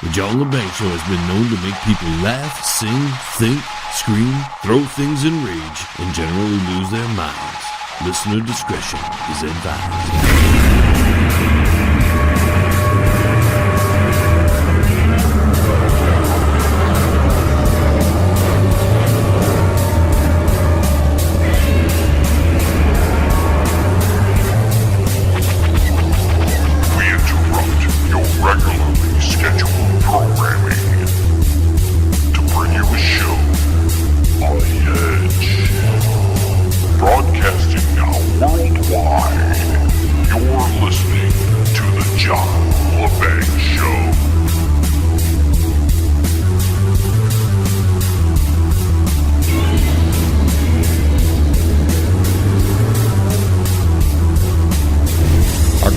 The John LeBanc Show has been known to make people laugh, sing, think, scream, throw things in rage, and generally lose their minds. Listener discretion is advised.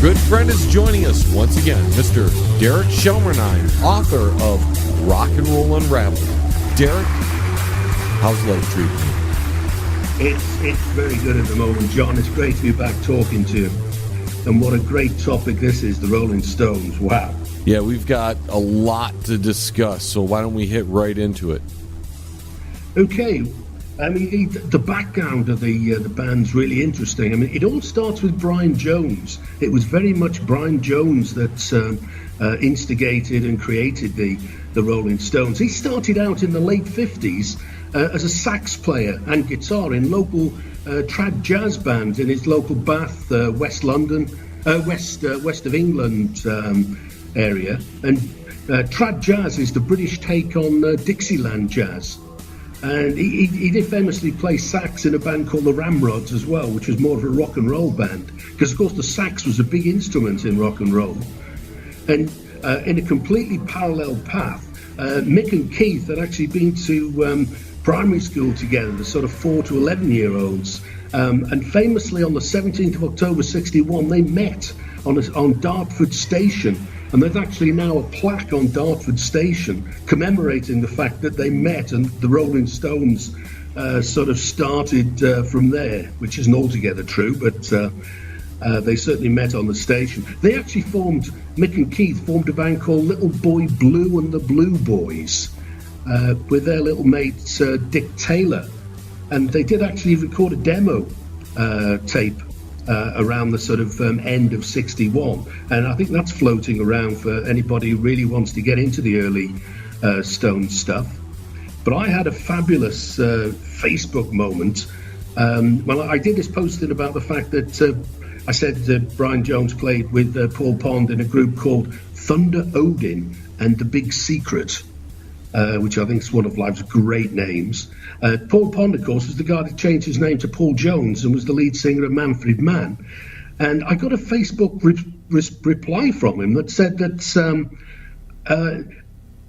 Good friend is joining us once again, Mr. Derek Shelmerdine, author of Rock and Roll Unravelled. Derek, how's life treating you? It's very good at the moment, John. It's great to be back talking to you. And what a great topic this is, the Rolling Stones. Wow. Yeah, we've got a lot to discuss, so why don't we hit right into it? Okay. I mean, the background of the band's really interesting. I mean, it all starts with Brian Jones. It was very much Brian Jones that instigated and created the Rolling Stones. He started out in the late 50s as a sax player and guitar in local trad jazz bands in his local Bath, West London, west of England area. And trad jazz is the British take on Dixieland jazz. And he did famously play sax in a band called the Ramrods as well, which was more of a rock and roll band. Because, of course, the sax was a big instrument in rock and roll. And in a completely parallel path, Mick and Keith had actually been to primary school together, the sort of 4 to 11-year-olds. And famously, on the 17th of October 61, they met on Dartford Station. And there's actually now a plaque on Dartford Station commemorating the fact that they met, and the Rolling Stones sort of started from there, which isn't altogether true, but they certainly met on the station. They actually Mick and Keith formed a band called Little Boy Blue and the Blue Boys with their little mate Dick Taylor. And they did actually record a demo tape around the sort of end of 61, and I think that's floating around for anybody who really wants to get into the early Stones stuff. But I had a fabulous Facebook moment. Well, I did this posting about the fact that I said Brian Jones played with Paul Pond in a group called Thunder Odin and the Big Secret, which I think is one of life's great names. Paul Pond, of course, was the guy that changed his name to Paul Jones and was the lead singer of Manfred Mann. And I got a Facebook reply from him that said that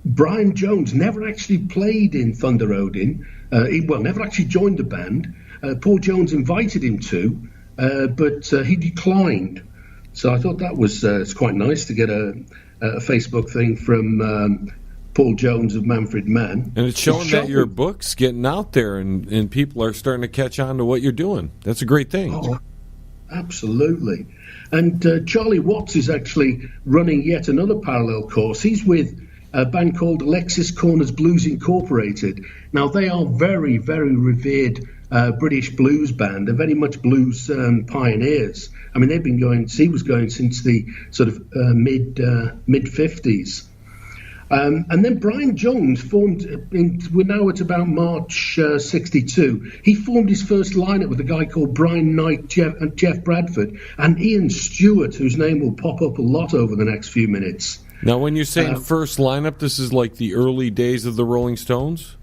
Brian Jones never actually played in Thunder Odin. Never actually joined the band. Paul Jones invited him to, but he declined. So I thought that was it's quite nice to get a Facebook thing from Paul Jones of Manfred Mann. And it's showing that your book's getting out there and people are starting to catch on to what you're doing. That's a great thing. Oh, absolutely. And Charlie Watts is actually running yet another parallel course. He's with a band called Alexis Corner's Blues Incorporated. Now, they are very, very revered British blues band. They're very much blues pioneers. I mean, they've been going, he was going since the sort of mid-50s. And then Brian Jones we're now at about March 62. He formed his first lineup with a guy called Brian Knight, Jeff Bradford, and Ian Stewart, whose name will pop up a lot over the next few minutes. Now, when you're saying first lineup, this is like the early days of the Rolling Stones?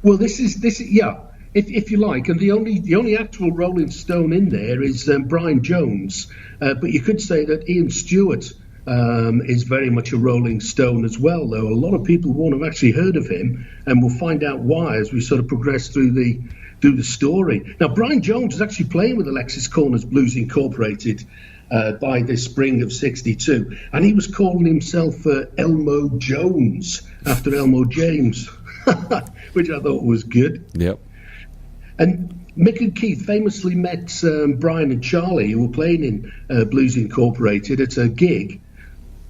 Well, this is yeah, if you like. And the only actual Rolling Stone in there is Brian Jones. But you could say that Ian Stewart is very much a Rolling Stone as well, though a lot of people won't have actually heard of him, and we'll find out why as we sort of progress through the story. Now, Brian Jones was actually playing with Alexis Corner's Blues Incorporated by the spring of 62, and he was calling himself Elmo Jones after Elmo James, which I thought was good. Yep. And Mick and Keith famously met Brian and Charlie, who were playing in Blues Incorporated at a gig.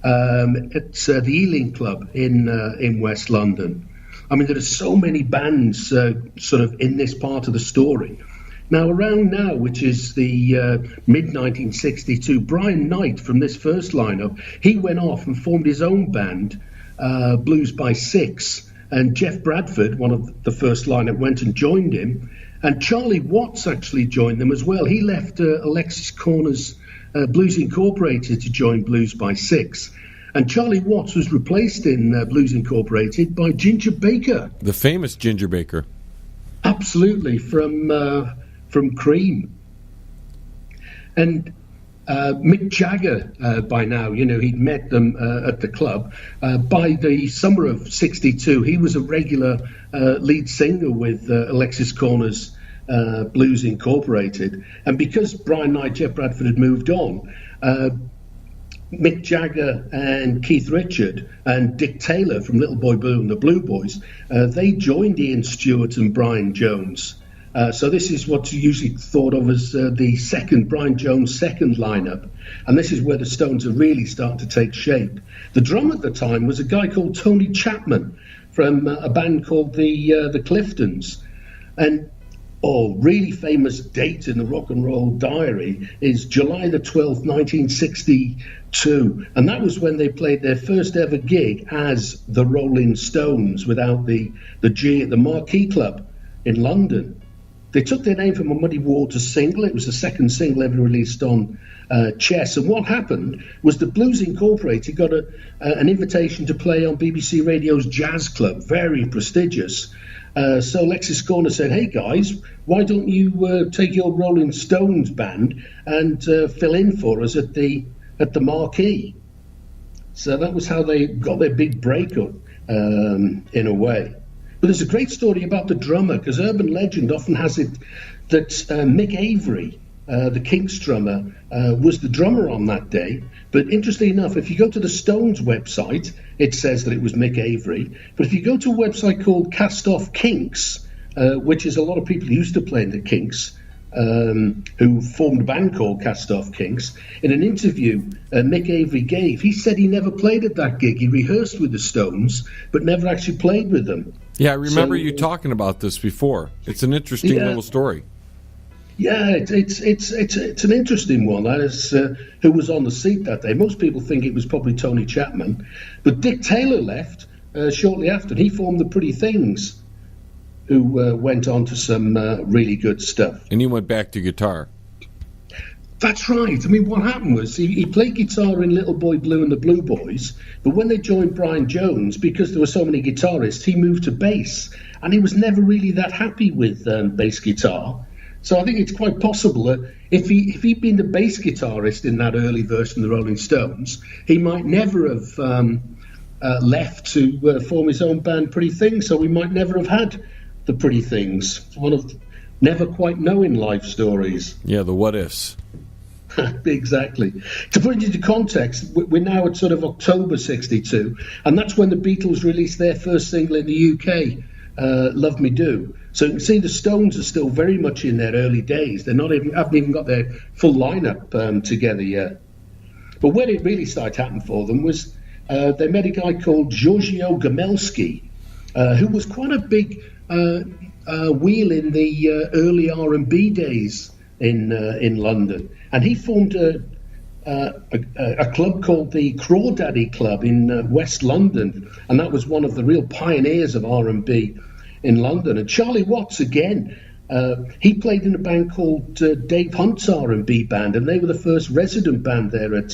at the Ealing Club in West London. I mean, there are so many bands sort of in this part of the story. Now, around now, which is the mid-1962, Brian Knight from this first lineup, he went off and formed his own band, Blues by Six, and Jeff Bradford, one of the first lineup, went and joined him, and Charlie Watts actually joined them as well. He left Alexis Corner's Blues Incorporated to join Blues by Six. And Charlie Watts was replaced in Blues Incorporated by Ginger Baker. The famous Ginger Baker. Absolutely, from Cream. And Mick Jagger, by now, he'd met them at the club. By the summer of '62, he was a regular lead singer with Alexis Corner's Blues Incorporated. And because Brian Knight, Jeff Bradford had moved on, Mick Jagger and Keith Richard and Dick Taylor from Little Boy Blue and the Blue Boys, they joined Ian Stewart and Brian Jones. So this is what's usually thought of as the Brian Jones second lineup. And this is where the Stones are really starting to take shape. The drummer at the time was a guy called Tony Chapman from a band called the Cliftons. And really famous date in the Rock and Roll Diary is July the 12th, 1962. And that was when they played their first ever gig as the Rolling Stones without the G at the Marquee Club in London. They took their name from a Muddy Waters single. It was the second single ever released on Chess. And what happened was that Blues Incorporated got an invitation to play on BBC Radio's Jazz Club, very prestigious. So Alexis Corner said, "Hey guys, why don't you take your Rolling Stones band and fill in for us at the Marquee?" So that was how they got their big breakup, in a way. But there's a great story about the drummer, because urban legend often has it that Mick Avery, the Kinks drummer, was the drummer on that day. But interestingly enough, if you go to the Stones website, it says that it was Mick Avery. But if you go to a website called Cast Off Kinks, which is a lot of people who used to play in the Kinks, who formed a band called Cast Off Kinks, in an interview Mick Avery gave, he said he never played at that gig. He rehearsed with the Stones, but never actually played with them. Yeah, I remember you talking about this before. It's an interesting little story. Yeah, it's an interesting one. That is, who was on the seat that day. Most people think it was probably Tony Chapman, but Dick Taylor left shortly after, and he formed the Pretty Things, who went on to some really good stuff. And he went back to guitar. That's right. I mean, what happened was he played guitar in Little Boy Blue and the Blue Boys, but when they joined Brian Jones, because there were so many guitarists, he moved to bass, and he was never really that happy with bass guitar. So I think it's quite possible that if he'd been the bass guitarist in that early version of the Rolling Stones, he might never have left to form his own band, Pretty Things, so we might never have had the Pretty Things. It's one of never quite knowing life stories. Yeah, the what ifs. Exactly. To put it into context, we're now at sort of October '62, and that's when the Beatles released their first single in the UK, Love Me Do. So you can see the Stones are still very much in their early days. Haven't even got their full lineup together yet. But when it really started happening for them was they met a guy called Giorgio Gamelski, who was quite a big wheel in the early R&B days in London, and he formed a club called the Crawdaddy Club in West London, and that was one of the real pioneers of R&B in London. And Charlie Watts, again, he played in a band called Dave Hunt's R&B band, and they were the first resident band there at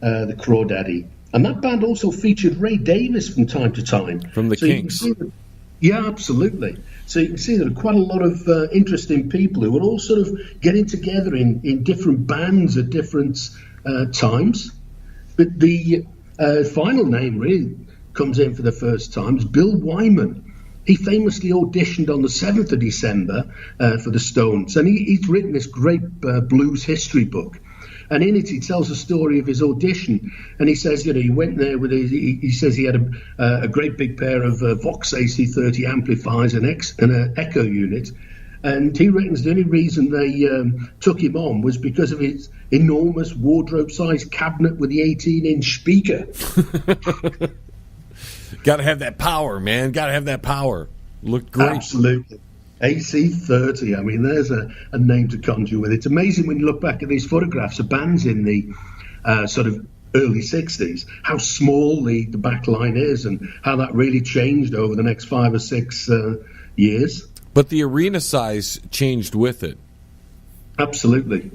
the Crawdaddy. And that band also featured Ray Davies from time to time. From the Kinks. Yeah, absolutely. So you can see there are quite a lot of interesting people who are all sort of getting together in different bands at different times. But the final name really comes in for the first time is Bill Wyman. He famously auditioned on the 7th of December for the Stones, and he's written this great blues history book. And in it, he tells the story of his audition. And he says, he went there with he says he had a great big pair of Vox AC30 amplifiers and an echo unit. And he reckons the only reason they took him on was because of his enormous wardrobe-sized cabinet with the 18-inch speaker. Got to have that power, man. Got to have that power. Looked great. Absolutely. AC30, I mean, there's a name to conjure with. It's amazing when you look back at these photographs of bands in the sort of early 60s, how small the back line is and how that really changed over the next 5 or 6 years. But the arena size changed with it. Absolutely.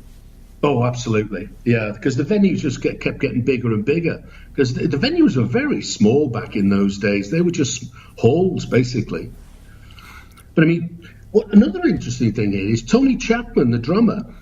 Oh, absolutely. Yeah, because the venues just kept getting bigger and bigger. Because the venues were very small back in those days. They were just halls, basically. But, I mean, another interesting thing is Tony Chapman, the drummer,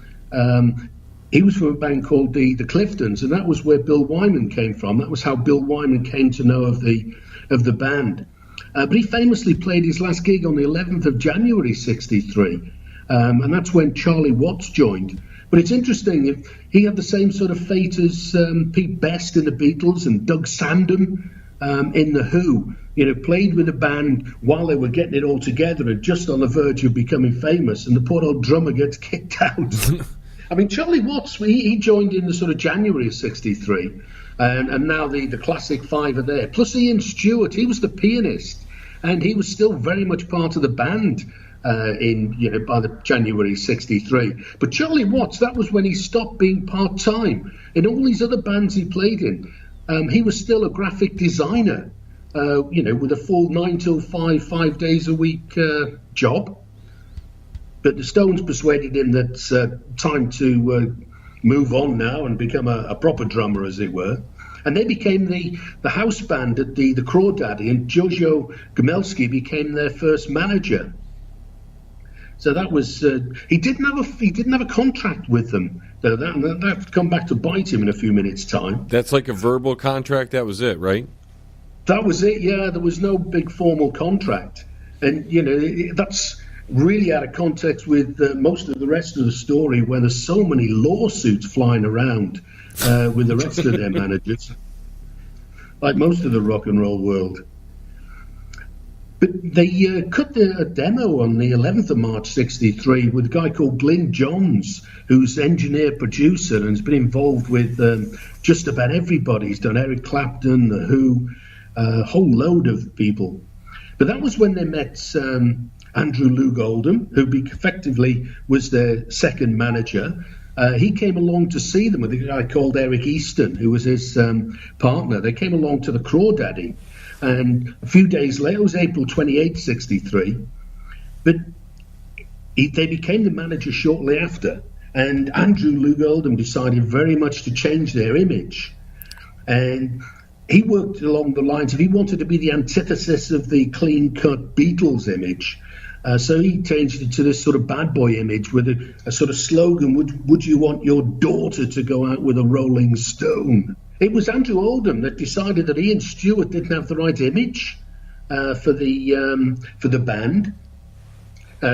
he was from a band called the Cliftons, and that was where Bill Wyman came from. That was how Bill Wyman came to know of the band. But he famously played his last gig on the 11th of January, 63, and that's when Charlie Watts joined. But it's interesting, he had the same sort of fate as Pete Best in the Beatles and Doug Sandon in The Who. You know, played with a band while they were getting it all together and just on the verge of becoming famous, and the poor old drummer gets kicked out. I mean, Charlie Watts, he joined in the sort of January of 63, and now the classic five are there. Plus Ian Stewart, he was the pianist, and he was still very much part of the band by the January 63. But Charlie Watts, that was when he stopped being part-time. In all these other bands he played in, he was still a graphic designer, with a full 9 till 5 days a week job. But the Stones persuaded him that it's time to move on now and become a proper drummer, as it were. And they became the house band at the Crawdaddy, and Jojo Gomelski became their first manager. So that was he didn't have a contract with them. So that would come back to bite him in a few minutes' time. That's like a verbal contract. That was it, right? That was it. Yeah, there was no big formal contract, and that's really out of context with most of the rest of the story, where there's so many lawsuits flying around with the rest of their managers, like most of the rock and roll world. But they cut a demo on the 11th of March 63 with a guy called Glyn Johns, who's engineer-producer and has been involved with just about everybody. He's done Eric Clapton, The Who, a whole load of people. But that was when they met Andrew Loog Oldham, who effectively was their second manager. He came along to see them with a guy called Eric Easton, who was his partner. They came along to the Crawdaddy. And a few days later, it was April 28, 63, but they became the manager shortly after. And Andrew Loog Oldham decided very much to change their image. And he worked along the lines of he wanted to be the antithesis of the clean-cut Beatles image. So he changed it to this sort of bad boy image with a sort of slogan, would you want your daughter to go out with a Rolling Stone? It was Andrew Oldham that decided that Ian Stewart didn't have the right image for the band.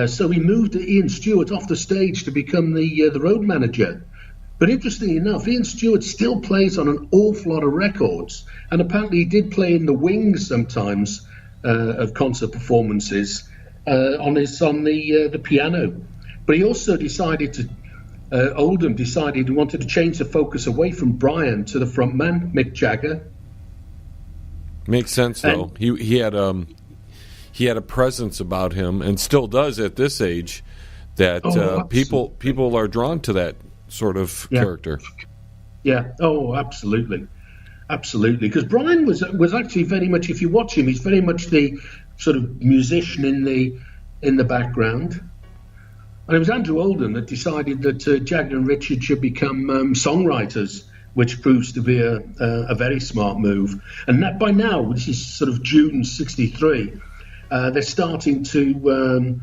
So he moved Ian Stewart off the stage to become the road manager. But interestingly enough, Ian Stewart still plays on an awful lot of records, and apparently he did play in the wings sometimes of concert performances on the piano. But he also decided Oldham decided he wanted to change the focus away from Brian to the frontman, Mick Jagger. Makes sense, though. He had a presence about him, and still does at this age, that people are drawn to that sort of character. Yeah. Oh, absolutely, absolutely. Because Brian was actually very much, if you watch him, he's very much the sort of musician in the background. And it was Andrew Oldham that decided that Jagger and Richard should become songwriters, which proves to be a very smart move. And that by now, which is sort of June 63, they're starting to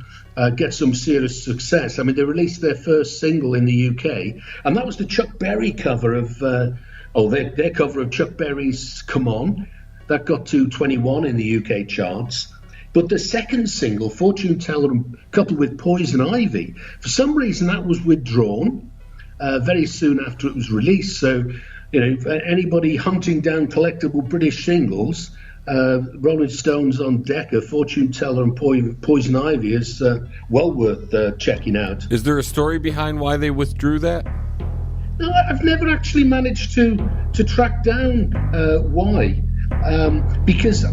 get some serious success. I mean, they released their first single in the UK, and that was the Chuck Berry cover of, their cover of Chuck Berry's Come On. That got to 21 in the UK charts. But the second single, Fortune Teller, coupled with Poison Ivy, for some reason that was withdrawn very soon after it was released. So, anybody hunting down collectible British singles Rolling Stones on Decca, Fortune Teller, and Poison Ivy is well worth checking out. Is there a story behind why they withdrew that? No, I've never actually managed to track down why. Because